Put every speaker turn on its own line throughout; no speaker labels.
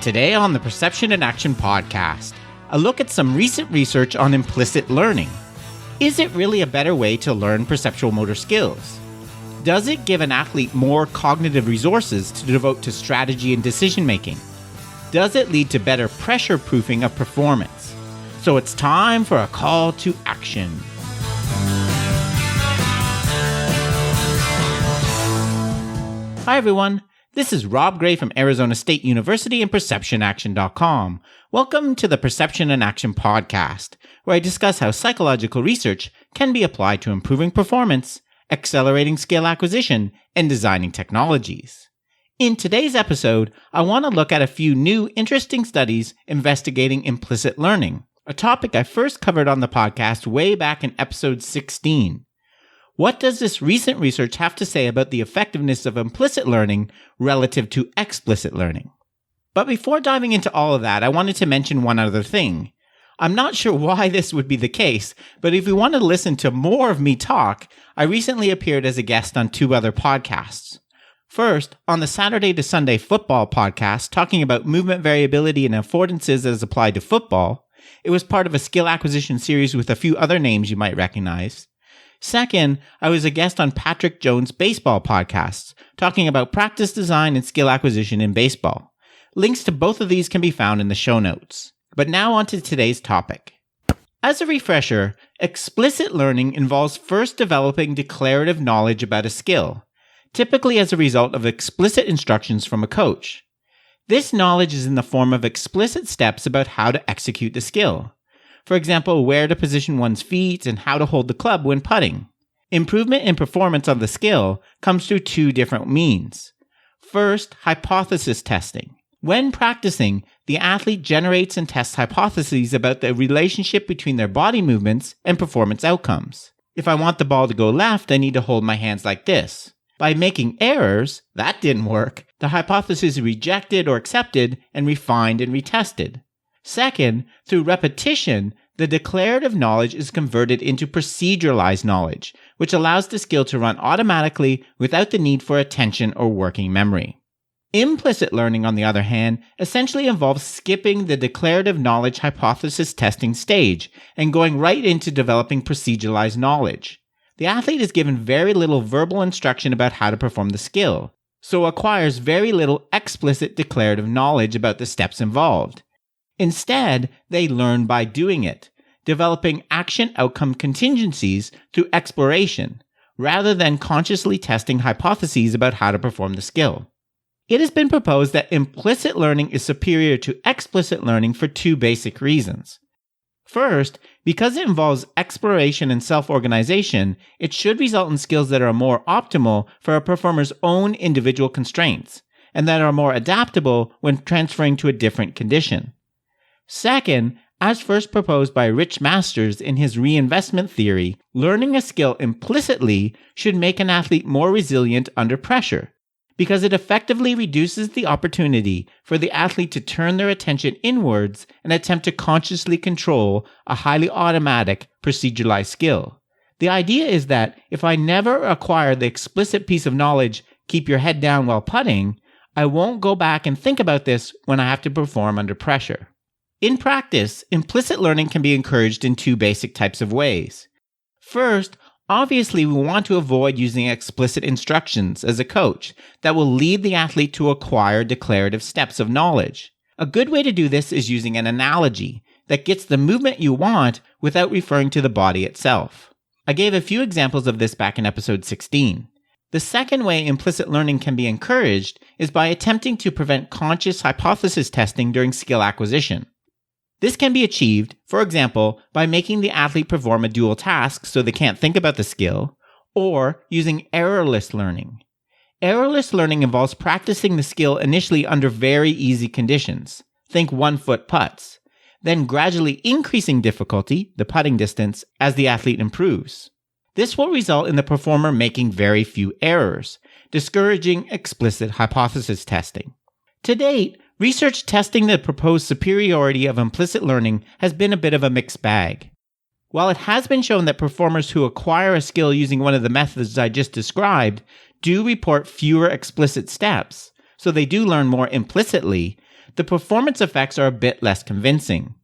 Today on the Perception in Action podcast, a look at some recent research on implicit learning. Is it really a better way to learn perceptual motor skills? Does it give an athlete more cognitive resources to devote to strategy and decision making? Does it lead to better pressure proofing of performance? So it's time for a call to action. Hi everyone, this is Rob Gray from Arizona State University and PerceptionAction.com. Welcome to the Perception in Action podcast, where I discuss how psychological research can be applied to improving performance, accelerating skill acquisition, and designing technologies. In today's episode, I want to look at a few new interesting studies investigating implicit learning, a topic I first covered on the podcast way back in episode 16. What does this recent research have to say about the effectiveness of implicit learning relative to explicit learning? But before diving into all of that, I wanted to mention one other thing. I'm not sure why this would be the case, but if you want to listen to more of me talk, I recently appeared as a guest on two other podcasts. First, on the Saturday to Sunday football podcast, talking about movement variability and affordances as applied to football. It was part of a skill acquisition series with a few other names you might recognize. Second, I was a guest on Patrick Jones' baseball podcasts, talking about practice design and skill acquisition in baseball. Links to both of these can be found in the show notes. But now on to today's topic. As a refresher, explicit learning involves first developing declarative knowledge about a skill, typically as a result of explicit instructions from a coach. This knowledge is in the form of explicit steps about how to execute the skill. For example, where to position one's feet and how to hold the club when putting. Improvement in performance on the skill comes through two different means. First, hypothesis testing. When practicing, the athlete generates and tests hypotheses about the relationship between their body movements and performance outcomes. If I want the ball to go left, I need to hold my hands like this. By making errors, that didn't work, the hypothesis is rejected or accepted and refined and retested. Second, through repetition, the declarative knowledge is converted into proceduralized knowledge, which allows the skill to run automatically without the need for attention or working memory. Implicit learning, on the other hand, essentially involves skipping the declarative knowledge hypothesis testing stage and going right into developing proceduralized knowledge. The athlete is given very little verbal instruction about how to perform the skill, so acquires very little explicit declarative knowledge about the steps involved. Instead, they learn by doing it, developing action outcome contingencies through exploration, rather than consciously testing hypotheses about how to perform the skill. It has been proposed that implicit learning is superior to explicit learning for two basic reasons. First, because it involves exploration and self-organization, it should result in skills that are more optimal for a performer's own individual constraints, and that are more adaptable when transferring to a different condition. Second, as first proposed by Rich Masters in his Reinvestment theory, learning a skill implicitly should make an athlete more resilient under pressure, because it effectively reduces the opportunity for the athlete to turn their attention inwards and attempt to consciously control a highly automatic, proceduralized skill. The idea is that if I never acquire the explicit piece of knowledge, keep your head down while putting, I won't go back and think about this when I have to perform under pressure. In practice, implicit learning can be encouraged in two basic types of ways. First, obviously we want to avoid using explicit instructions as a coach that will lead the athlete to acquire declarative steps of knowledge. A good way to do this is using an analogy that gets the movement you want without referring to the body itself. I gave a few examples of this back in episode 16. The second way implicit learning can be encouraged is by attempting to prevent conscious hypothesis testing during skill acquisition. This can be achieved, for example, by making the athlete perform a dual task so they can't think about the skill, or using errorless learning. Errorless learning involves practicing the skill initially under very easy conditions, think 1-foot putts, then gradually increasing difficulty, the putting distance, as the athlete improves. This will result in the performer making very few errors, discouraging explicit hypothesis testing. To date, research testing the proposed superiority of implicit learning has been a bit of a mixed bag. While it has been shown that performers who acquire a skill using one of the methods I just described do report fewer explicit steps, so they do learn more implicitly, the performance effects are a bit less convincing.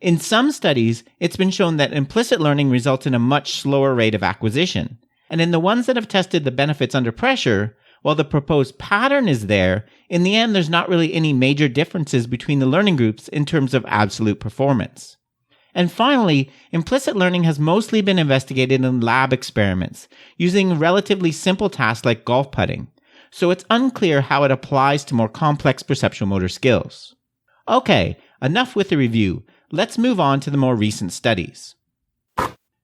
In some studies, it's been shown that implicit learning results in a much slower rate of acquisition. And in the ones that have tested the benefits under pressure, while the proposed pattern is there, in the end there's not really any major differences between the learning groups in terms of absolute performance. And finally, implicit learning has mostly been investigated in lab experiments, using relatively simple tasks like golf putting, so it's unclear how it applies to more complex perceptual motor skills. Okay, enough with the review. Let's move on to the more recent studies.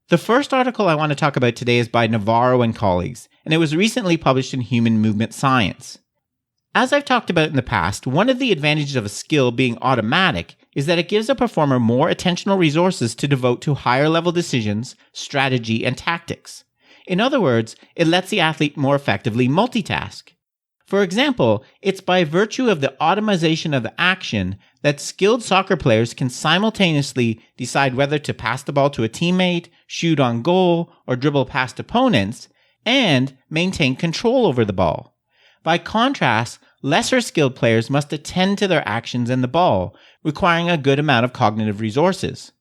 The first article I want to talk about today is by Navarro and colleagues, and it was recently published in Human Movement Science. As I've talked about in the past, one of the advantages of a skill being automatic is that it gives a performer more attentional resources to devote to higher level decisions, strategy, and tactics. In other words, it lets the athlete more effectively multitask. For example, it's by virtue of the automation of the action that skilled soccer players can simultaneously decide whether to pass the ball to a teammate, shoot on goal, or dribble past opponents, and maintain control over the ball. By contrast, lesser skilled players must attend to their actions and the ball, requiring a good amount of cognitive resources.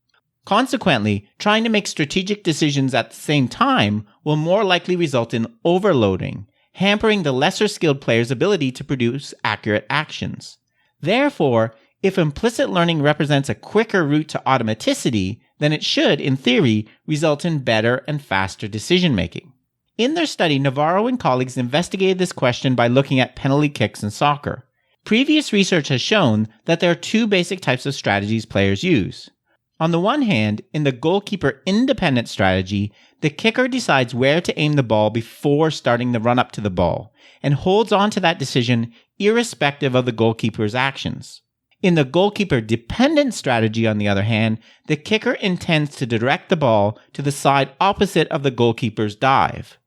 Consequently, trying to make strategic decisions at the same time will more likely result in overloading, hampering the lesser skilled player's ability to produce accurate actions. Therefore, if implicit learning represents a quicker route to automaticity, then it should, in theory, result in better and faster decision-making. In their study, Navarro and colleagues investigated this question by looking at penalty kicks in soccer. Previous research has shown that there are two basic types of strategies players use. On the one hand, in the goalkeeper-independent strategy, the kicker decides where to aim the ball before starting the run-up to the ball, and holds on to that decision irrespective of the goalkeeper's actions. In the goalkeeper-dependent strategy, on the other hand, the kicker intends to direct the ball to the side opposite of the goalkeeper's dive.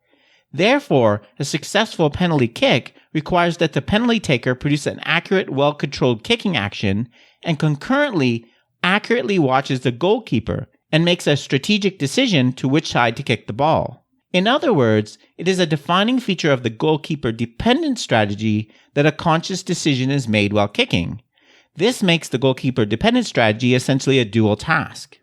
Therefore, a successful penalty kick requires that the penalty taker produce an accurate, well-controlled kicking action, and concurrently accurately watches the goalkeeper and makes a strategic decision to which side to kick the ball. In other words, it is a defining feature of the goalkeeper-dependent strategy that a conscious decision is made while kicking. This makes the goalkeeper-dependent strategy essentially a dual task.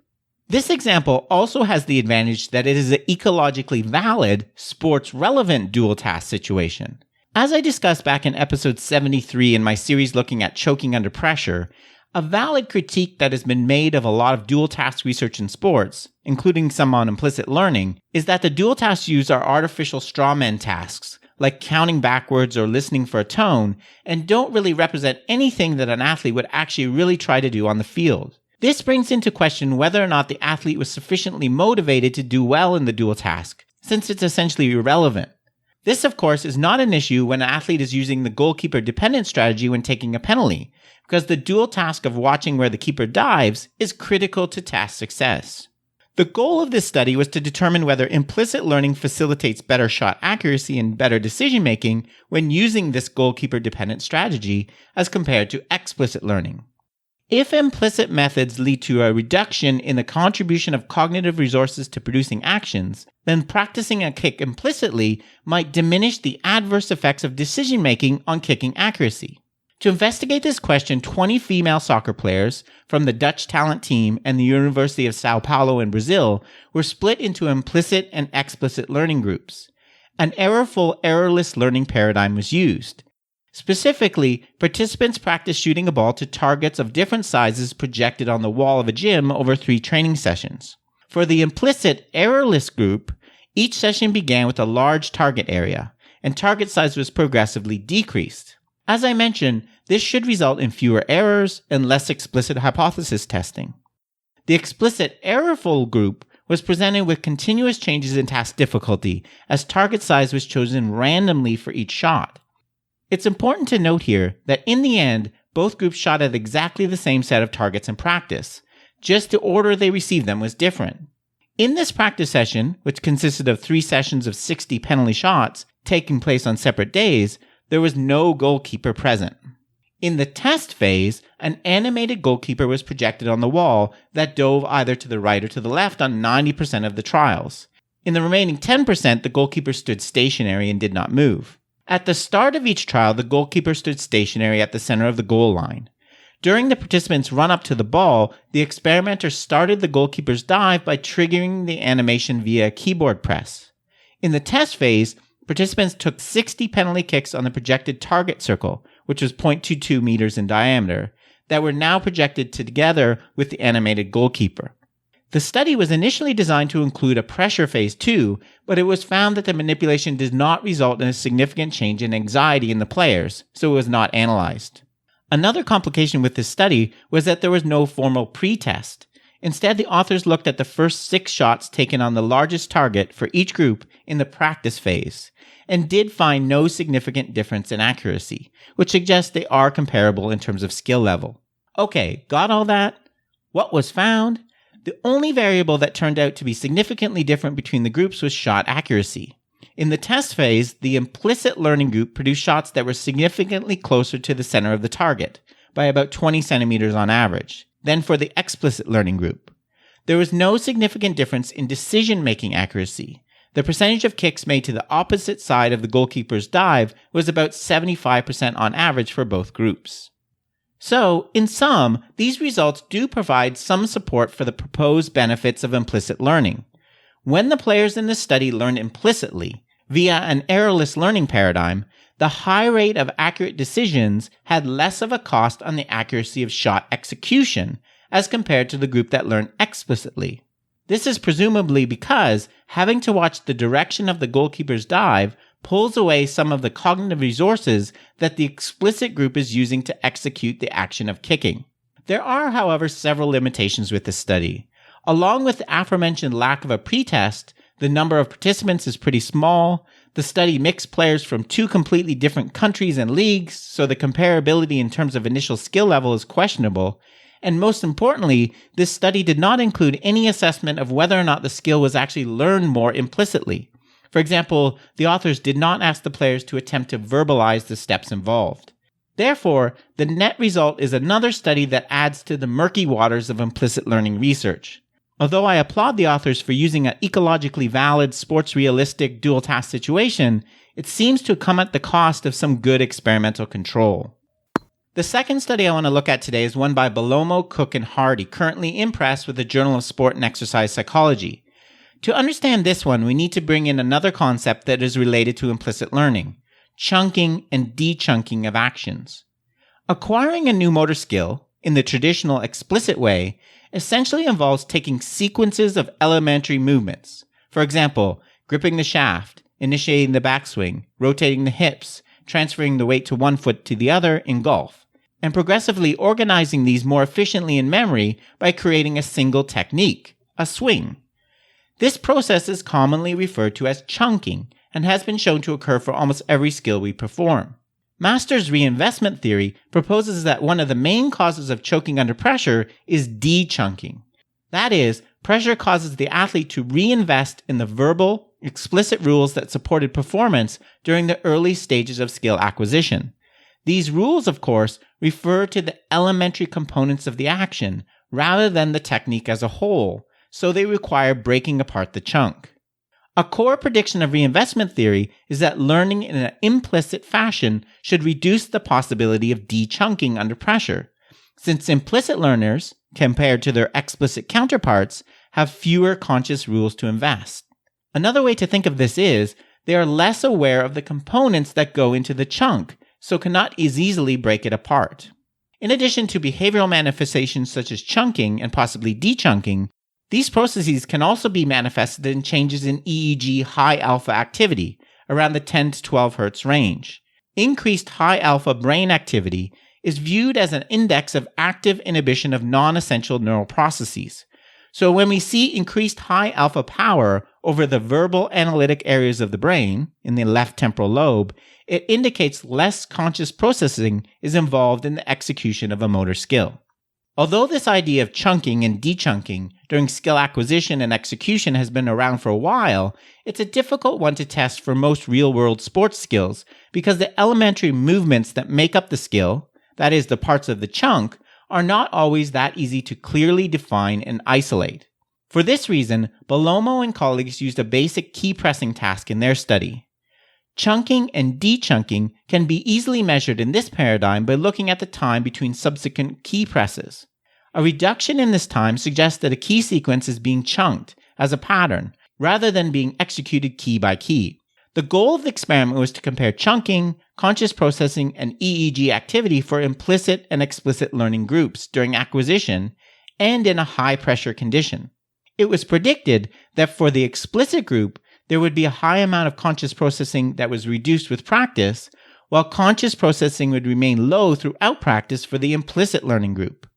This example also has the advantage that it is an ecologically valid, sports-relevant dual task situation. As I discussed back in episode 73 in my series looking at choking under pressure, a valid critique that has been made of a lot of dual task research in sports, including some on implicit learning, is that the dual tasks used are artificial strawman tasks, like counting backwards or listening for a tone, and don't really represent anything that an athlete would actually really try to do on the field. This brings into question whether or not the athlete was sufficiently motivated to do well in the dual task, since it's essentially irrelevant. This, of course, is not an issue when an athlete is using the goalkeeper-dependent strategy when taking a penalty, because the dual task of watching where the keeper dives is critical to task success. The goal of this study was to determine whether implicit learning facilitates better shot accuracy and better decision-making when using this goalkeeper-dependent strategy as compared to explicit learning. If implicit methods lead to a reduction in the contribution of cognitive resources to producing actions, then practicing a kick implicitly might diminish the adverse effects of decision-making on kicking accuracy. To investigate this question, 20 female soccer players from the Dutch talent team and the University of Sao Paulo in Brazil were split into implicit and explicit learning groups. An errorful, errorless learning paradigm was used. Specifically, participants practiced shooting a ball to targets of different sizes projected on the wall of a gym over 3 training sessions. For the implicit, errorless group, each session began with a large target area, and target size was progressively decreased. As I mentioned, this should result in fewer errors and less explicit hypothesis testing. The explicit errorful group was presented with continuous changes in task difficulty, as target size was chosen randomly for each shot. It's important to note here that in the end, both groups shot at exactly the same set of targets in practice, just the order they received them was different. In this practice session, which consisted of 3 sessions of 60 penalty shots taking place on separate days, there was no goalkeeper present. In the test phase, an animated goalkeeper was projected on the wall that dove either to the right or to the left on 90% of the trials. In the remaining 10%, the goalkeeper stood stationary and did not move. At the start of each trial, the goalkeeper stood stationary at the center of the goal line. During the participants' run-up to the ball, the experimenter started the goalkeeper's dive by triggering the animation via a keyboard press. In the test phase, participants took 60 penalty kicks on the projected target circle, which was 0.22 meters in diameter, that were now projected together with the animated goalkeeper. The study was initially designed to include a pressure phase too, but it was found that the manipulation did not result in a significant change in anxiety in the players, so it was not analyzed. Another complication with this study was that there was no formal pre-test. Instead, the authors looked at the first 6 shots taken on the largest target for each group in the practice phase, and did find no significant difference in accuracy, which suggests they are comparable in terms of skill level. Okay, got all that? What was found? The only variable that turned out to be significantly different between the groups was shot accuracy. In the test phase, the implicit learning group produced shots that were significantly closer to the center of the target, by about 20 centimeters on average, than for the explicit learning group. There was no significant difference in decision-making accuracy. The percentage of kicks made to the opposite side of the goalkeeper's dive was about 75% on average for both groups. So, in sum, these results do provide some support for the proposed benefits of implicit learning. When the players in the study learned implicitly, via an errorless learning paradigm, the high rate of accurate decisions had less of a cost on the accuracy of shot execution as compared to the group that learned explicitly. This is presumably because having to watch the direction of the goalkeeper's dive pulls away some of the cognitive resources that the explicit group is using to execute the action of kicking. There are, however, several limitations with this study. Along with the aforementioned lack of a pretest, the number of participants is pretty small, the study mixed players from 2 completely different countries and leagues, so the comparability in terms of initial skill level is questionable, and most importantly, this study did not include any assessment of whether or not the skill was actually learned more implicitly. For example, the authors did not ask the players to attempt to verbalize the steps involved. Therefore, the net result is another study that adds to the murky waters of implicit learning research. Although I applaud the authors for using an ecologically valid, sports-realistic dual-task situation, it seems to come at the cost of some good experimental control. The second study I want to look at today is one by Bellomo, Cook, and Hardy, currently in press with the Journal of Sport and Exercise Psychology. To understand this one, we need to bring in another concept that is related to implicit learning: chunking and de-chunking of actions. Acquiring a new motor skill, in the traditional explicit way, essentially involves taking sequences of elementary movements. For example, gripping the shaft, initiating the backswing, rotating the hips, transferring the weight to one foot to the other in golf, and progressively organizing these more efficiently in memory by creating a single technique, a swing. This process is commonly referred to as chunking and has been shown to occur for almost every skill we perform. Master's reinvestment theory proposes that one of the main causes of choking under pressure is de-chunking. That is, pressure causes the athlete to reinvest in the verbal, explicit rules that supported performance during the early stages of skill acquisition. These rules, of course, refer to the elementary components of the action rather than the technique as a whole, so they require breaking apart the chunk. A core prediction of reinvestment theory is that learning in an implicit fashion should reduce the possibility of de-chunking under pressure, since implicit learners, compared to their explicit counterparts, have fewer conscious rules to invest. Another way to think of this is they are less aware of the components that go into the chunk, so cannot as easily break it apart. In addition to behavioral manifestations such as chunking and possibly de-chunking, these processes can also be manifested in changes in EEG high alpha activity, around the 10 to 12 Hz range. Increased high alpha brain activity is viewed as an index of active inhibition of non-essential neural processes. So when we see increased high alpha power over the verbal analytic areas of the brain, in the left temporal lobe, it indicates less conscious processing is involved in the execution of a motor skill. Although this idea of chunking and de-chunking during skill acquisition and execution has been around for a while, it's a difficult one to test for most real-world sports skills because the elementary movements that make up the skill, that is, the parts of the chunk, are not always that easy to clearly define and isolate. For this reason, Bellomo and colleagues used a basic key pressing task in their study. Chunking and dechunking can be easily measured in this paradigm by looking at the time between subsequent key presses. A reduction in this time suggests that a key sequence is being chunked as a pattern, rather than being executed key by key. The goal of the experiment was to compare chunking, conscious processing, and EEG activity for implicit and explicit learning groups during acquisition and in a high-pressure condition. It was predicted that for the explicit group, there would be a high amount of conscious processing that was reduced with practice, while conscious processing would remain low throughout practice for the implicit learning group.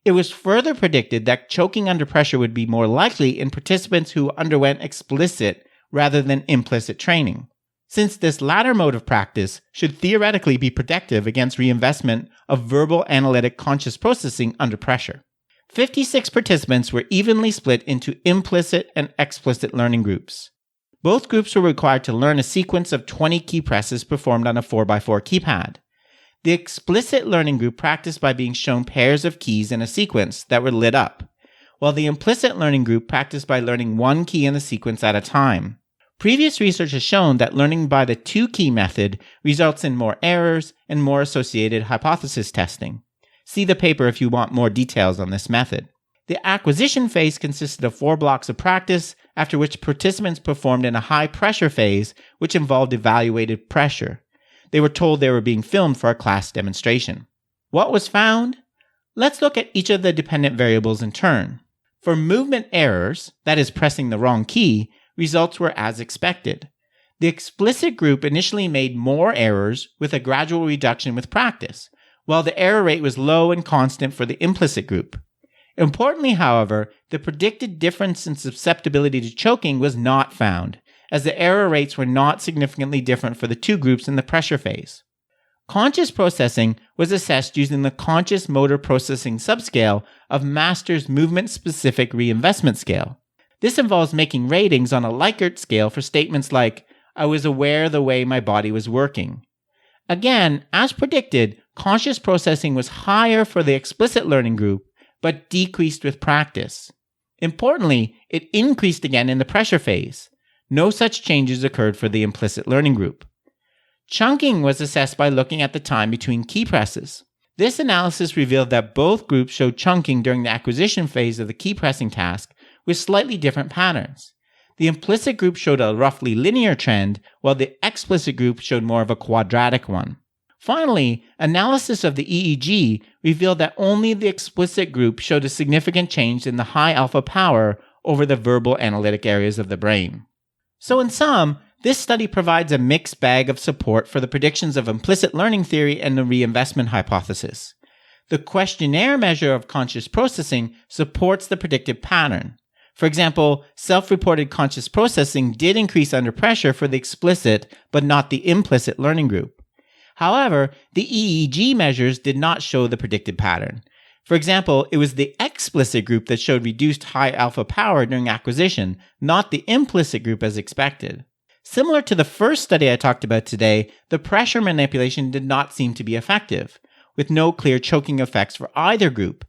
It was further predicted that choking under pressure would be more likely in participants who underwent explicit rather than implicit training, since this latter mode of practice should theoretically be protective against reinvestment of verbal analytic conscious processing under pressure. 56 participants were evenly split into implicit and explicit learning groups. Both groups were required to learn a sequence of 20 key presses performed on a 4x4 keypad. The explicit learning group practiced by being shown pairs of keys in a sequence that were lit up, while the implicit learning group practiced by learning one key in the sequence at a time. Previous research has shown that learning by the two-key method results in more errors and more associated hypothesis testing. See the paper if you want more details on this method. The acquisition phase consisted of 4 blocks of practice, after which participants performed in a high-pressure phase, which involved evaluated pressure. They were told they were being filmed for a class demonstration. What was found? Let's look at each of the dependent variables in turn. For movement errors, that is pressing the wrong key, results were as expected. The explicit group initially made more errors with a gradual reduction with practice, while the error rate was low and constant for the implicit group. Importantly, however, the predicted difference in susceptibility to choking was not found, as the error rates were not significantly different for the two groups in the pressure phase. Conscious processing was assessed using the conscious motor processing subscale of Master's movement-specific reinvestment scale. This involves making ratings on a Likert scale for statements like, "I was aware the way my body was working." Again, as predicted, conscious processing was higher for the explicit learning group, but decreased with practice. Importantly, it increased again in the pressure phase. No such changes occurred for the implicit learning group. Chunking was assessed by looking at the time between key presses. This analysis revealed that both groups showed chunking during the acquisition phase of the key pressing task with slightly different patterns. The implicit group showed a roughly linear trend, while the explicit group showed more of a quadratic one. Finally, analysis of the EEG revealed that only the explicit group showed a significant change in the high alpha power over the verbal analytic areas of the brain. So in sum, this study provides a mixed bag of support for the predictions of implicit learning theory and the reinvestment hypothesis. The questionnaire measure of conscious processing supports the predictive pattern. For example, self-reported conscious processing did increase under pressure for the explicit but not the implicit learning group. However, the EEG measures did not show the predicted pattern. For example, it was the explicit group that showed reduced high alpha power during acquisition, not the implicit group as expected. Similar to the first study I talked about today, the pressure manipulation did not seem to be effective, with no clear choking effects for either group,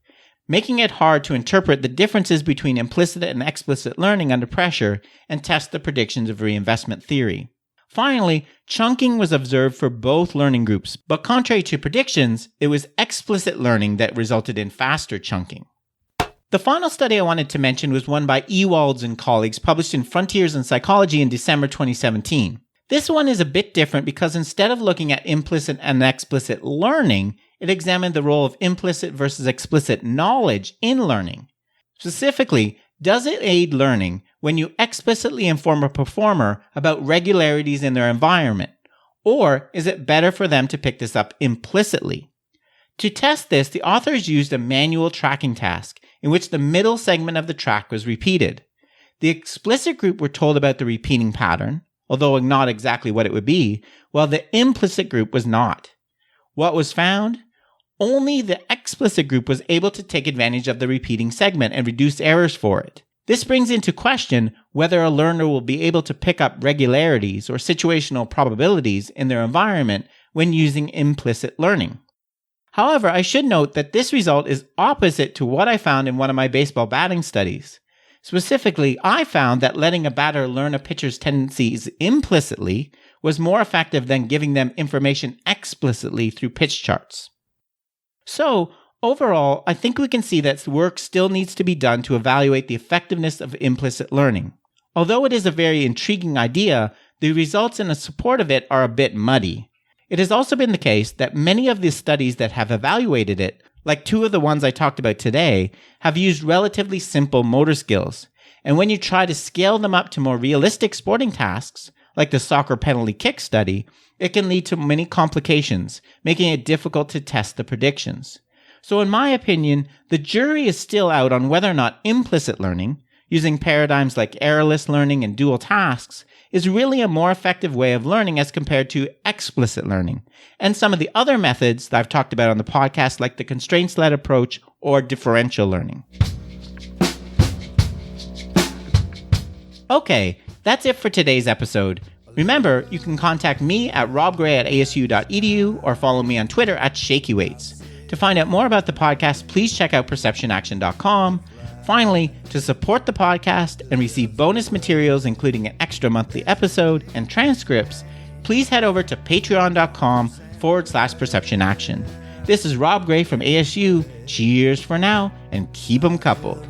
making it hard to interpret the differences between implicit and explicit learning under pressure and test the predictions of reinvestment theory. Finally, chunking was observed for both learning groups, but contrary to predictions, it was explicit learning that resulted in faster chunking. The final study I wanted to mention was one by Ewalds and colleagues published in Frontiers in Psychology in December 2017. This one is a bit different because instead of looking at implicit and explicit learning, it examined the role of implicit versus explicit knowledge in learning. Specifically, does it aid learning when you explicitly inform a performer about regularities in their environment? Or is it better for them to pick this up implicitly? To test this, the authors used a manual tracking task in which the middle segment of the track was repeated. The explicit group were told about the repeating pattern, although not exactly what it would be, while the implicit group was not. What was found? Only the explicit group was able to take advantage of the repeating segment and reduce errors for it. This brings into question whether a learner will be able to pick up regularities or situational probabilities in their environment when using implicit learning. However, I should note that this result is opposite to what I found in one of my baseball batting studies. Specifically, I found that letting a batter learn a pitcher's tendencies implicitly was more effective than giving them information explicitly through pitch charts. So, overall, I think we can see that work still needs to be done to evaluate the effectiveness of implicit learning. Although it is a very intriguing idea, the results in support of it are a bit muddy. It has also been the case that many of the studies that have evaluated it, like 2 of the ones I talked about today, have used relatively simple motor skills. And when you try to scale them up to more realistic sporting tasks, like the soccer penalty kick study, it can lead to many complications, making it difficult to test the predictions. So in my opinion, the jury is still out on whether or not implicit learning, using paradigms like errorless learning and dual tasks, is really a more effective way of learning as compared to explicit learning, and some of the other methods that I've talked about on the podcast, like the constraints-led approach or differential learning. Okay, that's it for today's episode. Remember, you can contact me at robgray@asu.edu or follow me on Twitter at ShakyWeights. To find out more about the podcast, please check out perceptionaction.com. Finally, to support the podcast and receive bonus materials, including an extra monthly episode and transcripts, please head over to patreon.com/perceptionaction. This is Rob Gray from ASU. Cheers for now, and keep 'em coupled.